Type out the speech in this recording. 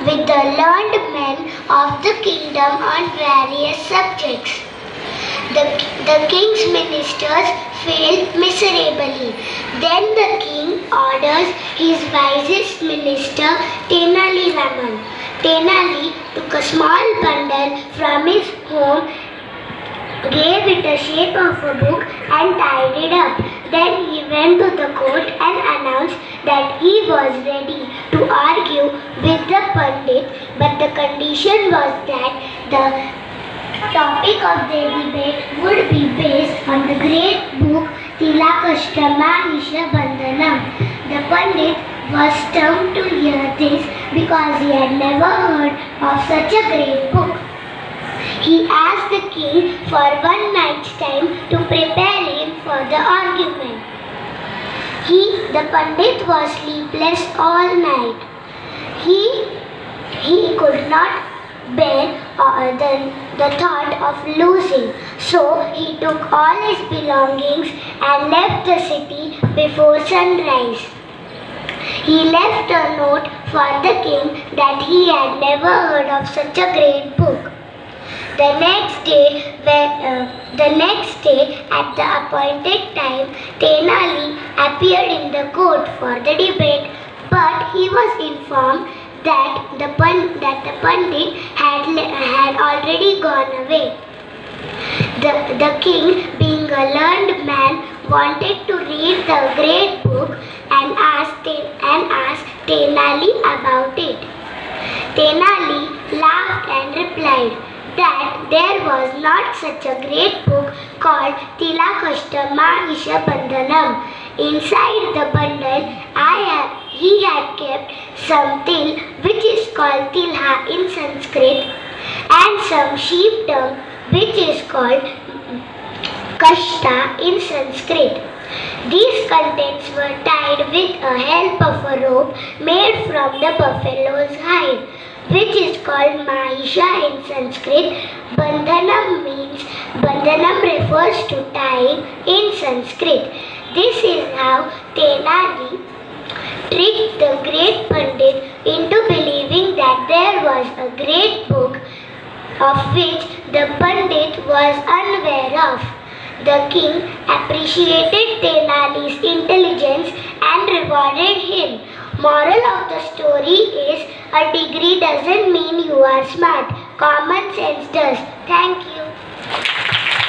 with the learned men of the kingdom on various subjects. The king's ministers failed miserably. Then the king orders his wisest minister, Tenali Raman. Tenali took a small bundle from his home, gave it a shape of a book and tied it up. Then he went to the court and announced that he was ready to argue with the Pandit, but the condition was that the topic of their debate would be based on the great book Tilakashtamahisa Bandhanam. The Pandit was stunned to hear this because he had never heard of such a great book. He asked the king for one night's time to prepare him for the argument. The Pandit was sleepless all night. He could not bear the thought of losing. So he took all his belongings and left the city before sunrise. He left a note for the king that he had never heard of such a great book. The next day, at the appointed time, Tenali appeared in the court for the debate, but he was informed that the Pandit had already gone away. The king, being a learned man, wanted to read the great book and asked Tenali about it. Tenali laughed and replied that there was not such a great book called Tilakashtamahisa Bandhanam. Inside the bundle, he had kept some til, which is called tilha in Sanskrit, and some sheep dung, which is called kashta in Sanskrit. These contents were tied with the help of a rope made from the buffalo's hide, which is called Mahisha in Sanskrit. Bandhanam refers to tying in Sanskrit. This is how Tenali tricked the great Pandit into believing that there was a great book of which the Pandit was unaware of. The king appreciated Tenali's intelligence and rewarded him. Moral of the story is, a degree doesn't mean you are smart. Common sense does. Thank you.